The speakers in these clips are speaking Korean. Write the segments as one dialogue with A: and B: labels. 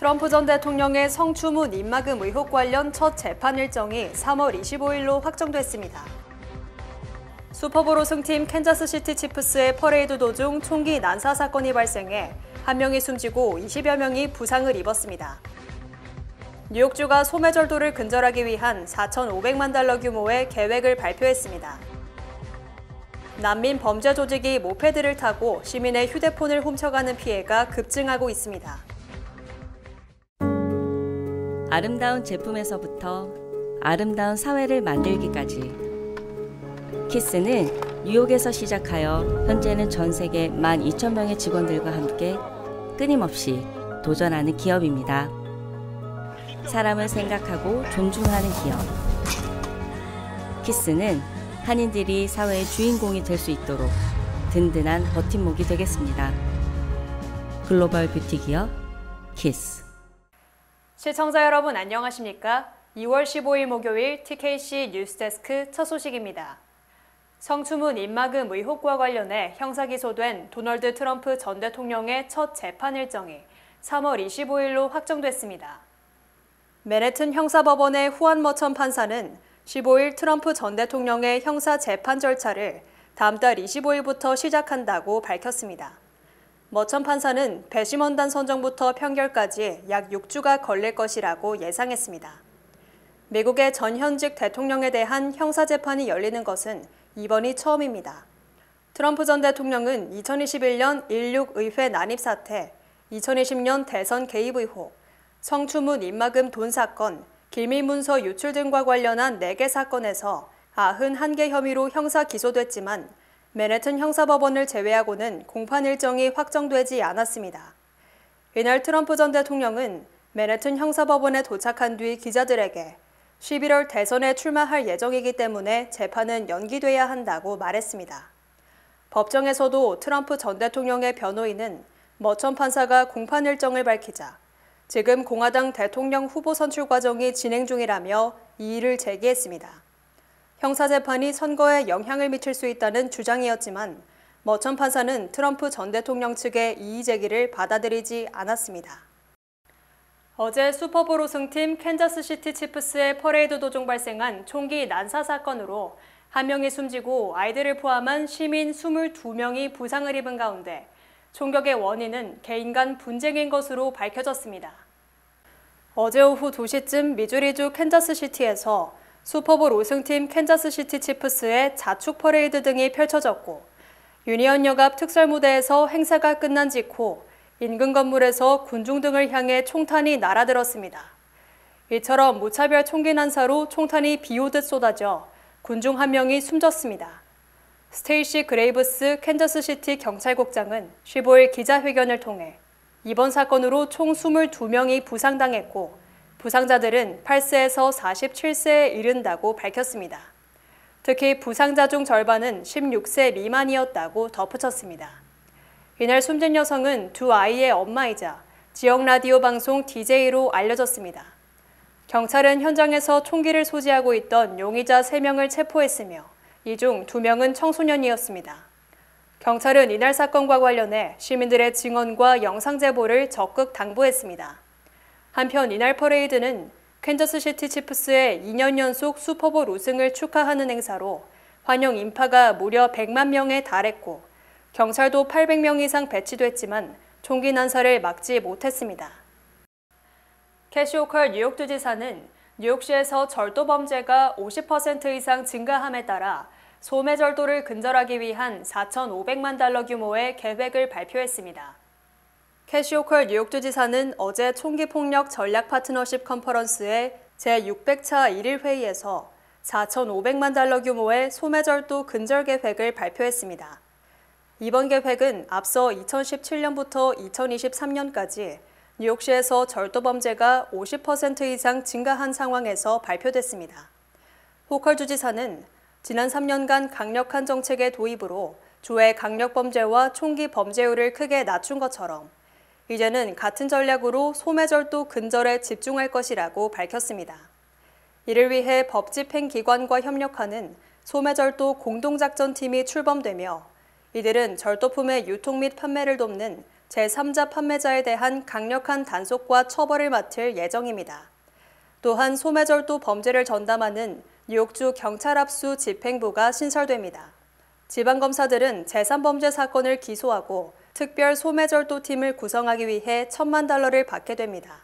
A: 트럼프 전 대통령의 성추문 입막음 의혹 관련 첫 재판 일정이 3월 25일로 확정됐습니다. 슈퍼볼 우승팀 캔자스시티 치프스의 퍼레이드 도중 총기 난사 사건이 발생해 한 명이 숨지고 20여 명이 부상을 입었습니다. 뉴욕주가 소매절도를 근절하기 위한 4,500만 달러 규모의 계획을 발표했습니다. 난민 범죄 조직이 모페드를 타고 시민의 휴대폰을 훔쳐가는 피해가 급증하고 있습니다.
B: 아름다운 제품에서부터 아름다운 사회를 만들기까지 키스는 뉴욕에서 시작하여 현재는 전 세계 12,000명의 직원들과 함께 끊임없이 도전하는 기업입니다. 사람을 생각하고 존중하는 기업. 키스는 한인들이 사회의 주인공이 될 수 있도록 든든한 버팀목이 되겠습니다. 글로벌 뷰티 기업 키스.
A: 시청자 여러분 안녕하십니까? 2월 15일 목요일 TKC 뉴스데스크 첫 소식입니다. 성추문 입막음 의혹과 관련해 형사 기소된 도널드 트럼프 전 대통령의 첫 재판 일정이 3월 25일로 확정됐습니다. 맨해튼 형사법원의 후안 머천 판사는 15일 트럼프 전 대통령의 형사 재판 절차를 다음 달 25일부터 시작한다고 밝혔습니다. 머천 판사는 배심원단 선정부터 평결까지 약 6주가 걸릴 것이라고 예상했습니다. 미국의 전 현직 대통령에 대한 형사재판이 열리는 것은 이번이 처음입니다. 트럼프 전 대통령은 2021년 16 의회 난입 사태, 2020년 대선 개입 의혹, 성추문 입막음 돈 사건, 기밀문서 유출 등과 관련한 4개 사건에서 91개 혐의로 형사 기소됐지만 맨해튼 형사법원을 제외하고는 공판 일정이 확정되지 않았습니다. 이날 트럼프 전 대통령은 맨해튼 형사법원에 도착한 뒤 기자들에게 11월 대선에 출마할 예정이기 때문에 재판은 연기돼야 한다고 말했습니다. 법정에서도 트럼프 전 대통령의 변호인은 머천 판사가 공판 일정을 밝히자 지금 공화당 대통령 후보 선출 과정이 진행 중이라며 이의를 제기했습니다. 형사재판이 선거에 영향을 미칠 수 있다는 주장이었지만 머천 판사는 트럼프 전 대통령 측의 이의 제기를 받아들이지 않았습니다. 어제 슈퍼볼 우승팀 캔자스시티 치프스의 퍼레이드 도중 발생한 총기 난사 사건으로 한 명이 숨지고 아이들을 포함한 시민 22명이 부상을 입은 가운데 총격의 원인은 개인 간 분쟁인 것으로 밝혀졌습니다. 어제 오후 2시쯤 미주리주 캔자스시티에서 슈퍼볼 우승팀 캔자스시티 치프스의 자축 퍼레이드 등이 펼쳐졌고 유니언역 앞 특설무대에서 행사가 끝난 직후 인근 건물에서 군중 등을 향해 총탄이 날아들었습니다. 이처럼 무차별 총기 난사로 총탄이 비오듯 쏟아져 군중 한 명이 숨졌습니다. 스테이시 그레이브스 캔자스시티 경찰국장은 15일 기자회견을 통해 이번 사건으로 총 22명이 부상당했고 부상자들은 8세에서 47세에 이른다고 밝혔습니다. 특히 부상자 중 절반은 16세 미만이었다고 덧붙였습니다. 이날 숨진 여성은 두 아이의 엄마이자 지역 라디오 방송 DJ로 알려졌습니다. 경찰은 현장에서 총기를 소지하고 있던 용의자 3명을 체포했으며 이 중 2명은 청소년이었습니다. 경찰은 이날 사건과 관련해 시민들의 증언과 영상 제보를 적극 당부했습니다. 한편 이날 퍼레이드는 캔자스시티 치프스의 2년 연속 슈퍼볼 우승을 축하하는 행사로 환영 인파가 무려 100만 명에 달했고 경찰도 800명 이상 배치됐지만 총기 난사를 막지 못했습니다. 캐시 호컬 뉴욕주 지사는 뉴욕시에서 절도 범죄가 50% 이상 증가함에 따라 소매절도를 근절하기 위한 4,500만 달러 규모의 계획을 발표했습니다. 캐시 호컬 뉴욕주 지사는 어제 총기폭력 전략 파트너십 컨퍼런스의 제600차 1일 회의에서 4,500만 달러 규모의 소매절도 근절 계획을 발표했습니다. 이번 계획은 앞서 2017년부터 2023년까지 뉴욕시에서 절도 범죄가 50% 이상 증가한 상황에서 발표됐습니다. 호컬 주지사는 지난 3년간 강력한 정책의 도입으로 주의 강력범죄와 총기 범죄율을 크게 낮춘 것처럼 이제는 같은 전략으로 소매절도 근절에 집중할 것이라고 밝혔습니다. 이를 위해 법집행기관과 협력하는 소매절도 공동작전팀이 출범되며 이들은 절도품의 유통 및 판매를 돕는 제3자 판매자에 대한 강력한 단속과 처벌을 맡을 예정입니다. 또한 소매절도 범죄를 전담하는 뉴욕주 경찰 합수 집행부가 신설됩니다. 지방검사들은 제3범죄 사건을 기소하고 특별 소매절도 팀을 구성하기 위해 $10,000,000를 받게 됩니다.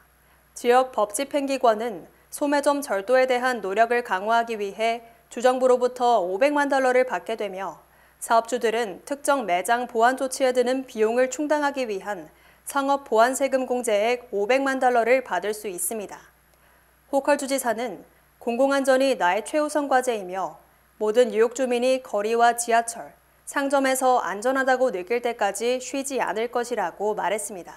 A: 지역 법집행기관은 소매점 절도에 대한 노력을 강화하기 위해 주정부로부터 $500,000,000를 받게 되며 사업주들은 특정 매장 보안 조치에 드는 비용을 충당하기 위한 상업 보안 세금 공제액 $500,000,000를 받을 수 있습니다. 호컬 주지사는 공공안전이 나의 최우선 과제이며 모든 뉴욕 주민이 거리와 지하철, 상점에서 안전하다고 느낄 때까지 쉬지 않을 것이라고 말했습니다.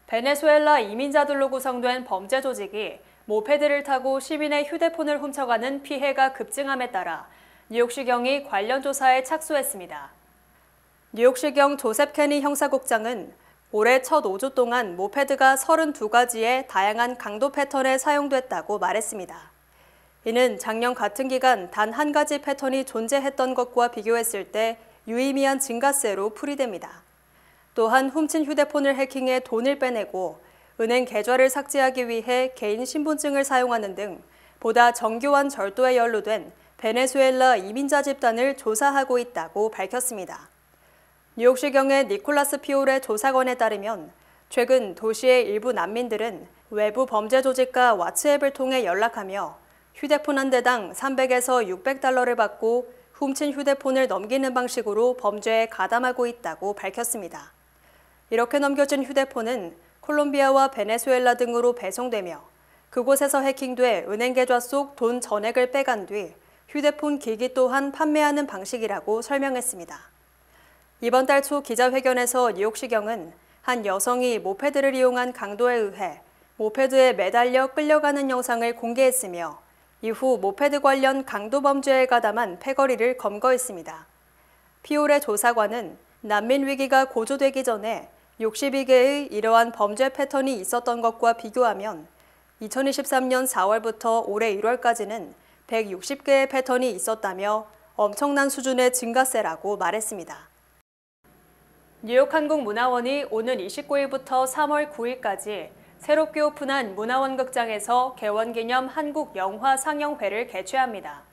A: 베네수엘라 이민자들로 구성된 범죄 조직이 모페드를 타고 시민의 휴대폰을 훔쳐가는 피해가 급증함에 따라 뉴욕시경이 관련 조사에 착수했습니다. 뉴욕시경 조셉 케니 형사국장은 올해 첫 5주 동안 모페드가 32가지의 다양한 강도 패턴에 사용됐다고 말했습니다. 이는 작년 같은 기간 단 한 가지 패턴이 존재했던 것과 비교했을 때 유의미한 증가세로 풀이됩니다. 또한 훔친 휴대폰을 해킹해 돈을 빼내고 은행 계좌를 삭제하기 위해 개인 신분증을 사용하는 등 보다 정교한 절도에 연루된 베네수엘라 이민자 집단을 조사하고 있다고 밝혔습니다. 뉴욕시경의 니콜라스 피올의 조사관에 따르면 최근 도시의 일부 난민들은 외부 범죄 조직과 왓츠앱을 통해 연락하며 휴대폰 한 대당 $300에서 $600를 받고 훔친 휴대폰을 넘기는 방식으로 범죄에 가담하고 있다고 밝혔습니다. 이렇게 넘겨진 휴대폰은 콜롬비아와 베네수엘라 등으로 배송되며 그곳에서 해킹돼 은행 계좌 속 돈 전액을 빼간 뒤 휴대폰 기기 또한 판매하는 방식이라고 설명했습니다. 이번 달 초 기자회견에서 뉴욕시경은 한 여성이 모페드를 이용한 강도에 의해 모페드에 매달려 끌려가는 영상을 공개했으며 이후 모페드 관련 강도 범죄에 가담한 패거리를 검거했습니다. 피올의 조사관은 난민 위기가 고조되기 전에 62개의 이러한 범죄 패턴이 있었던 것과 비교하면 2023년 4월부터 올해 1월까지는 160개의 패턴이 있었다며 엄청난 수준의 증가세라고 말했습니다. 뉴욕 한국문화원이 오는 29일부터 3월 9일까지 새롭게 오픈한 문화원극장에서 개원기념 한국 영화 상영회를 개최합니다.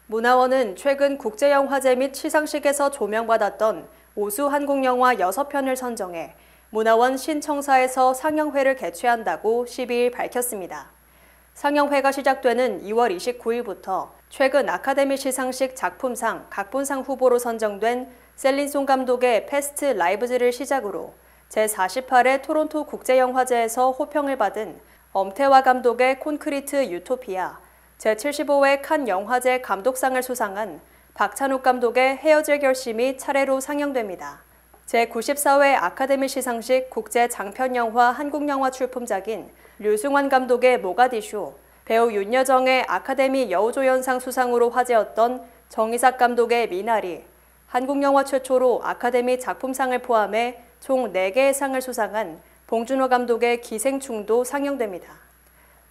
A: 문화원은 최근 국제영화제 및 시상식에서 조명받았던 우수 한국 영화 6편을 선정해 문화원 신청사에서 상영회를 개최한다고 12일 밝혔습니다. 상영회가 시작되는 2월 29일부터 최근 아카데미 시상식 작품상, 각본상 후보로 선정된 셀린송 감독의 패스트 라이브즈를 시작으로 제48회 토론토 국제영화제에서 호평을 받은 엄태화 감독의 콘크리트 유토피아, 제75회 칸 영화제 감독상을 수상한 박찬욱 감독의 헤어질 결심이 차례로 상영됩니다. 제94회 아카데미 시상식 국제 장편영화 한국영화 출품작인 류승환 감독의 모가디슈, 배우 윤여정의 아카데미 여우조연상 수상으로 화제였던 정이삭 감독의 미나리, 한국영화 최초로 아카데미 작품상을 포함해 총 4개의 상을 수상한 봉준호 감독의 기생충도 상영됩니다.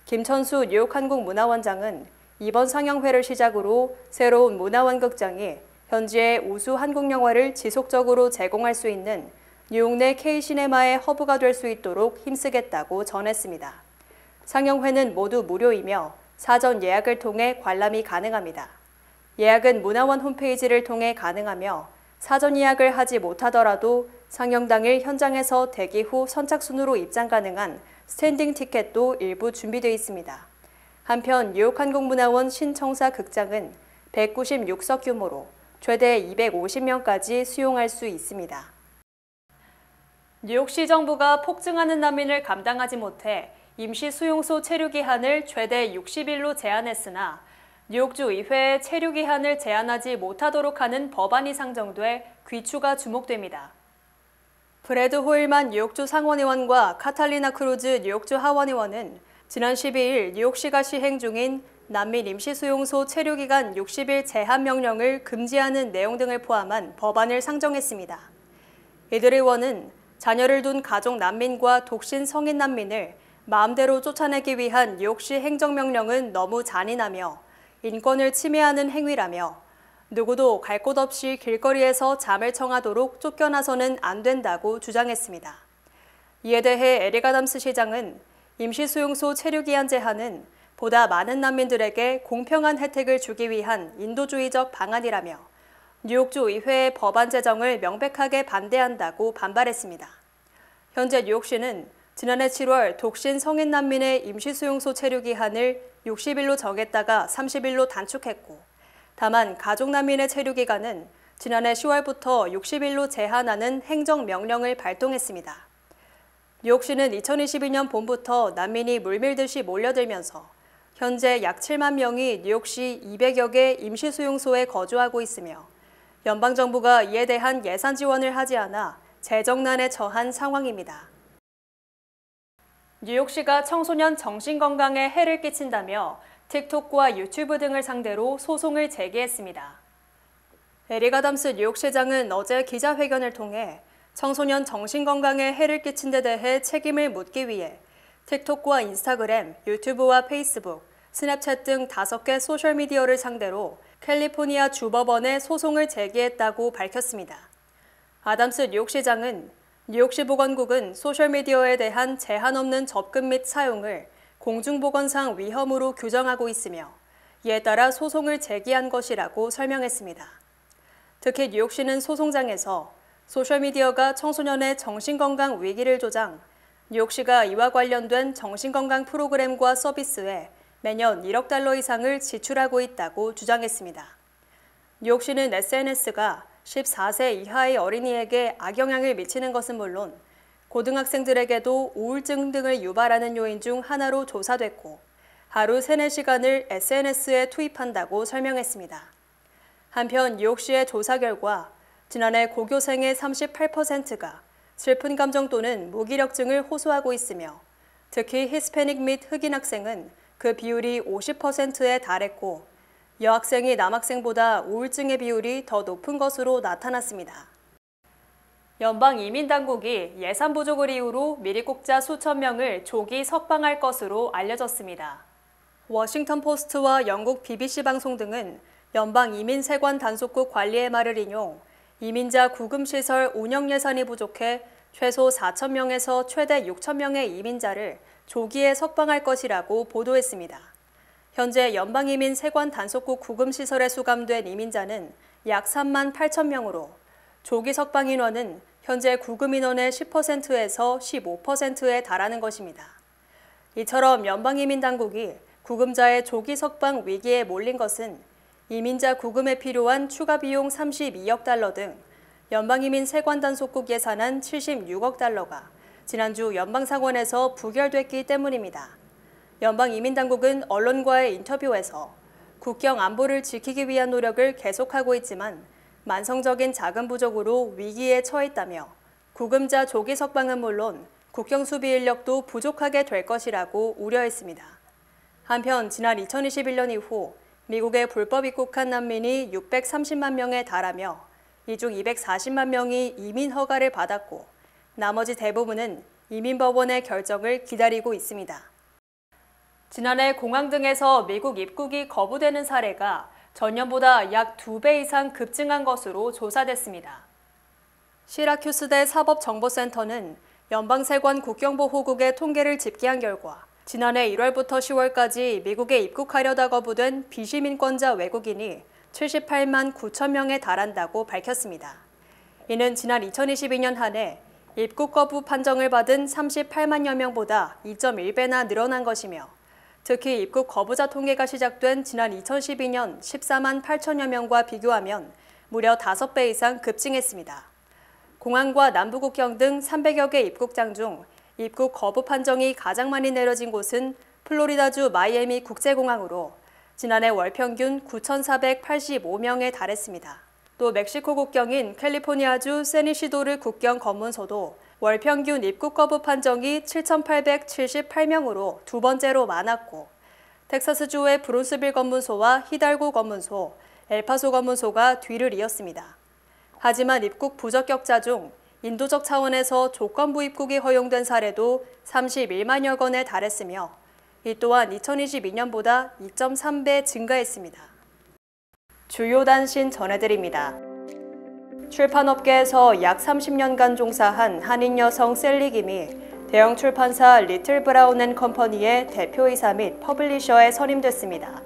A: 김천수 뉴욕 한국문화원장은 이번 상영회를 시작으로 새로운 문화원 극장이 현지의 우수 한국 영화를 지속적으로 제공할 수 있는 뉴욕 내 K시네마의 허브가 될 수 있도록 힘쓰겠다고 전했습니다. 상영회는 모두 무료이며 사전 예약을 통해 관람이 가능합니다. 예약은 문화원 홈페이지를 통해 가능하며 사전 예약을 하지 못하더라도 상영 당일 현장에서 대기 후 선착순으로 입장 가능한 스탠딩 티켓도 일부 준비되어 있습니다. 한편 뉴욕 한국문화원 신청사 극장은 196석 규모로 최대 250명까지 수용할 수 있습니다. 뉴욕시 정부가 폭증하는 난민을 감당하지 못해 임시 수용소 체류 기한을 최대 60일로 제한했으나 뉴욕주 의회에 체류 기한을 제한하지 못하도록 하는 법안이 상정돼 귀추가 주목됩니다. 브래드 호일만 뉴욕주 상원의원과 카탈리나 크루즈 뉴욕주 하원의원은 지난 12일 뉴욕시가 시행 중인 난민 임시수용소 체류기간 60일 제한 명령을 금지하는 내용 등을 포함한 법안을 상정했습니다. 이들 의원은 자녀를 둔 가족 난민과 독신 성인 난민을 마음대로 쫓아내기 위한 뉴욕시 행정명령은 너무 잔인하며 인권을 침해하는 행위라며 누구도 갈 곳 없이 길거리에서 잠을 청하도록 쫓겨나서는 안 된다고 주장했습니다. 이에 대해 에릭 아담스 시장은 임시수용소 체류기한 제한은 보다 많은 난민들에게 공평한 혜택을 주기 위한 인도주의적 방안이라며 뉴욕주 의회의 법안 제정을 명백하게 반대한다고 반발했습니다. 현재 뉴욕시는 지난해 7월 독신 성인 난민의 임시수용소 체류기한을 60일로 정했다가 30일로 단축했고, 다만 가족 난민의 체류기간은 지난해 10월부터 60일로 제한하는 행정명령을 발동했습니다. 뉴욕시는 2022년 봄부터 난민이 물밀듯이 몰려들면서 현재 약 7만 명이 뉴욕시 200여 개 임시수용소에 거주하고 있으며 연방정부가 이에 대한 예산 지원을 하지 않아 재정난에 처한 상황입니다. 뉴욕시가 청소년 정신건강에 해를 끼친다며 틱톡과 유튜브 등을 상대로 소송을 제기했습니다. 에릭 아담스 뉴욕시장은 어제 기자회견을 통해 청소년 정신건강에 해를 끼친 데 대해 책임을 묻기 위해 틱톡과 인스타그램, 유튜브와 페이스북, 스냅챗 등 5개 소셜미디어를 상대로 캘리포니아 주법원에 소송을 제기했다고 밝혔습니다. 아담스 뉴욕시장은 뉴욕시 보건국은 소셜미디어에 대한 제한 없는 접근 및 사용을 공중보건상 위험으로 규정하고 있으며 이에 따라 소송을 제기한 것이라고 설명했습니다. 특히 뉴욕시는 소송장에서 소셜미디어가 청소년의 정신건강 위기를 조장, 뉴욕시가 이와 관련된 정신건강 프로그램과 서비스에 매년 1억 달러 이상을 지출하고 있다고 주장했습니다. 뉴욕시는 SNS가 14세 이하의 어린이에게 악영향을 미치는 것은 물론 고등학생들에게도 우울증 등을 유발하는 요인 중 하나로 조사됐고 하루 3-4시간을 SNS에 투입한다고 설명했습니다. 한편 뉴욕시의 조사 결과 지난해 고교생의 38%가 슬픈 감정 또는 무기력증을 호소하고 있으며 특히 히스패닉 및 흑인 학생은 그 비율이 50%에 달했고 여학생이 남학생보다 우울증의 비율이 더 높은 것으로 나타났습니다. 연방이민당국이 예산 부족을 이유로 미리국자 수천 명을 조기 석방할 것으로 알려졌습니다. 워싱턴 포스트와 영국 BBC 방송 등은 연방이민세관 단속국 관리의 말을 인용 이민자 구금시설 운영 예산이 부족해 최소 4천 명에서 최대 6천 명의 이민자를 조기에 석방할 것이라고 보도했습니다. 현재 연방이민 세관 단속국 구금시설에 수감된 이민자는 약 3만 8천 명으로 조기 석방 인원은 현재 구금 인원의 10%에서 15%에 달하는 것입니다. 이처럼 연방이민 당국이 구금자의 조기 석방 위기에 몰린 것은 이민자 구금에 필요한 추가 비용 32억 달러 등 연방이민 세관 단속국 예산안 76억 달러가 지난주 연방상원에서 부결됐기 때문입니다. 연방이민당국은 언론과의 인터뷰에서 국경 안보를 지키기 위한 노력을 계속하고 있지만 만성적인 자금 부족으로 위기에 처했다며 구금자 조기 석방은 물론 국경 수비 인력도 부족하게 될 것이라고 우려했습니다. 한편 지난 2021년 이후 미국에 불법 입국한 난민이 630만 명에 달하며 이 중 240만 명이 이민 허가를 받았고 나머지 대부분은 이민법원의 결정을 기다리고 있습니다. 지난해 공항 등에서 미국 입국이 거부되는 사례가 전년보다 약 2배 이상 급증한 것으로 조사됐습니다. 시라큐스대 사법정보센터는 연방세관 국경보호국의 통계를 집계한 결과 지난해 1월부터 10월까지 미국에 입국하려다 거부된 비시민권자 외국인이 78만 9천 명에 달한다고 밝혔습니다. 이는 지난 2022년 한 해 입국 거부 판정을 받은 38만여 명보다 2.1배나 늘어난 것이며 특히 입국 거부자 통계가 시작된 지난 2012년 14만 8천여 명과 비교하면 무려 5배 이상 급증했습니다. 공항과 남부국경 등 300여 개 입국장 중 입국 거부 판정이 가장 많이 내려진 곳은 플로리다주 마이애미 국제공항으로 지난해 월 평균 9,485명에 달했습니다. 또 멕시코 국경인 캘리포니아주 세니시도르 국경 검문소도 월 평균 입국 거부 판정이 7,878명으로 두 번째로 많았고 텍사스주의 브론스빌 검문소와 히달고 검문소, 엘파소 검문소가 뒤를 이었습니다. 하지만 입국 부적격자 중 인도적 차원에서 조건부 입국이 허용된 사례도 31만여 건에 달했으며 이 또한 2022년보다 2.3배 증가했습니다. 주요 단신 전해드립니다. 출판업계에서 약 30년간 종사한 한인 여성 셀리 김이 대형 출판사 리틀 브라운 앤 컴퍼니의 대표이사 및 퍼블리셔에 선임됐습니다.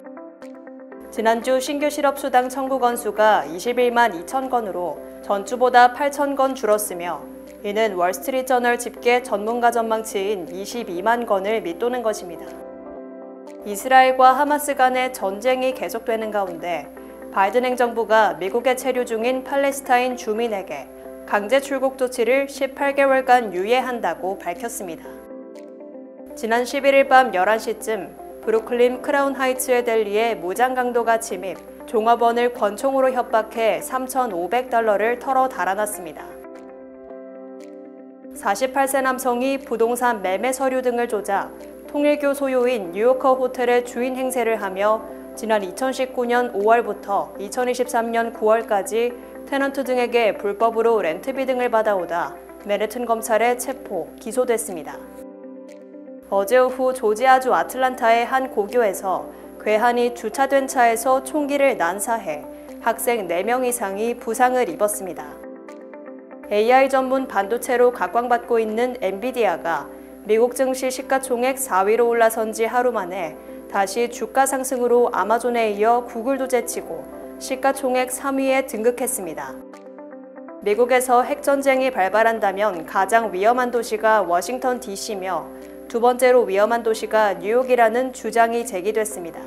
A: 지난주 신규 실업 수당 청구 건수가 21만 2천 건으로 전주보다 8천 건 줄었으며 이는 월스트리트저널 집계 전문가 전망치인 22만 건을 밑도는 것입니다. 이스라엘과 하마스 간의 전쟁이 계속되는 가운데 바이든 행정부가 미국에 체류 중인 팔레스타인 주민에게 강제 출국 조치를 18개월간 유예한다고 밝혔습니다. 지난 11일 밤 11시쯤 브루클린 크라운 하이츠의 델리에 무장 강도가 침입, 종업원을 권총으로 협박해 $3,500를 털어 달아났습니다. 48세 남성이 부동산 매매 서류 등을 조작, 통일교 소유인 뉴요커 호텔의 주인 행세를 하며 지난 2019년 5월부터 2023년 9월까지 테넌트 등에게 불법으로 렌트비 등을 받아오다 맨해튼 검찰에 체포, 기소됐습니다. 어제 오후 조지아주 아틀란타의 한 고교에서 괴한이 주차된 차에서 총기를 난사해 학생 4명 이상이 부상을 입었습니다. AI 전문 반도체로 각광받고 있는 엔비디아가 미국 증시 시가총액 4위로 올라선 지 하루 만에 다시 주가 상승으로 아마존에 이어 구글도 제치고 시가총액 3위에 등극했습니다. 미국에서 핵전쟁이 발발한다면 가장 위험한 도시가 워싱턴 DC며 두 번째로 위험한 도시가 뉴욕이라는 주장이 제기됐습니다.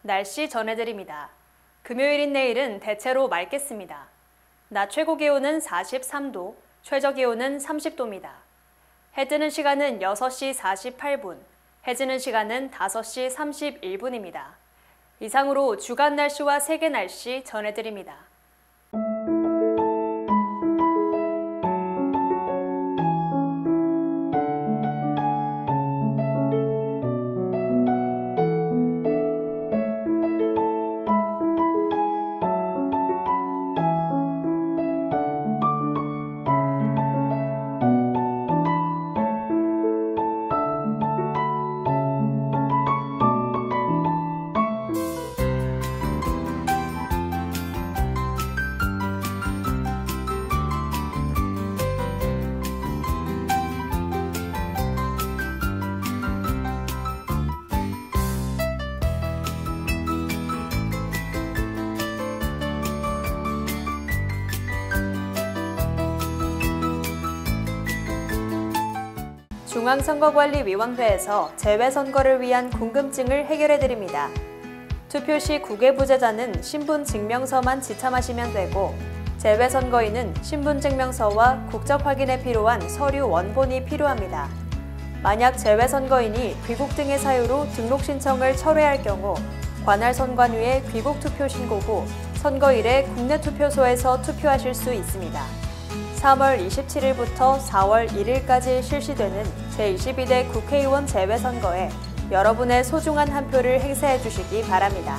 A: 날씨 전해드립니다. 금요일인 내일은 대체로 맑겠습니다. 낮 최고 기온은 43도, 최저 기온은 30도입니다. 해 뜨는 시간은 6시 48분, 해 지는 시간은 5시 31분입니다. 이상으로 주간 날씨와 세계 날씨 전해드립니다. 중앙선거관리위원회에서 재외선거를 위한 궁금증을 해결해드립니다. 투표 시 국외부재자는 신분증명서만 지참하시면 되고 재외선거인은 신분증명서와 국적 확인에 필요한 서류 원본이 필요합니다. 만약 재외선거인이 귀국 등의 사유로 등록 신청을 철회할 경우 관할 선관위에 귀국 투표 신고 후 선거일에 국내 투표소에서 투표하실 수 있습니다. 3월 27일부터 4월 1일까지 실시되는 제22대 국회의원 재외선거에 여러분의 소중한 한 표를 행사해 주시기 바랍니다.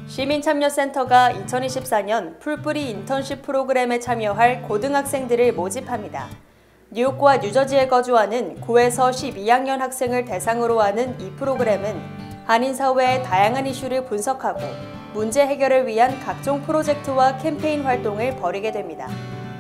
A: 시민참여센터가 2024년 풀뿌리 인턴십 프로그램에 참여할 고등학생들을 모집합니다. 뉴욕과 뉴저지에 거주하는 9에서 12학년 학생을 대상으로 하는 이 프로그램은 한인사회의 다양한 이슈를 분석하고 문제 해결을 위한 각종 프로젝트와 캠페인 활동을 벌이게 됩니다.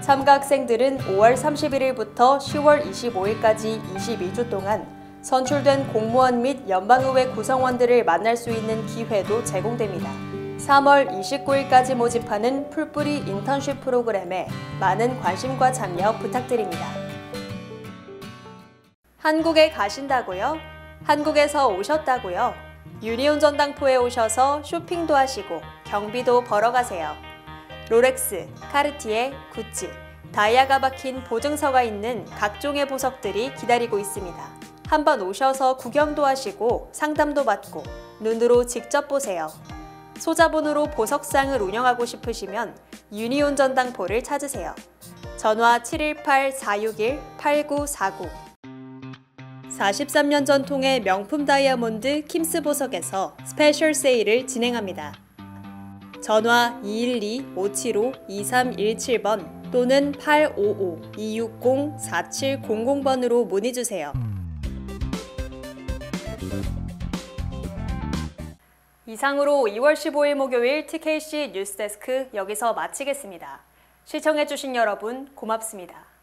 A: 참가 학생들은 5월 31일부터 10월 25일까지 22주 동안 선출된 공무원 및 연방의회 구성원들을 만날 수 있는 기회도 제공됩니다. 3월 29일까지 모집하는 풀뿌리 인턴십 프로그램에 많은 관심과 참여 부탁드립니다. 한국에 가신다고요? 한국에서 오셨다고요? 유니온 전당포에 오셔서 쇼핑도 하시고 경비도 벌어가세요. 롤렉스, 카르티에, 구찌, 다이아가 박힌 보증서가 있는 각종의 보석들이 기다리고 있습니다. 한번 오셔서 구경도 하시고 상담도 받고 눈으로 직접 보세요. 소자본으로 보석상을 운영하고 싶으시면 유니온 전당포를 찾으세요. 전화 718-461-8949 43년 전통의 명품 다이아몬드 킴스 보석에서 스페셜 세일을 진행합니다. 전화 212-575-2317번 또는 855-260-4700번으로 문의주세요. 이상으로 2월 15일 목요일 TKC 뉴스데스크 여기서 마치겠습니다. 시청해주신 여러분 고맙습니다.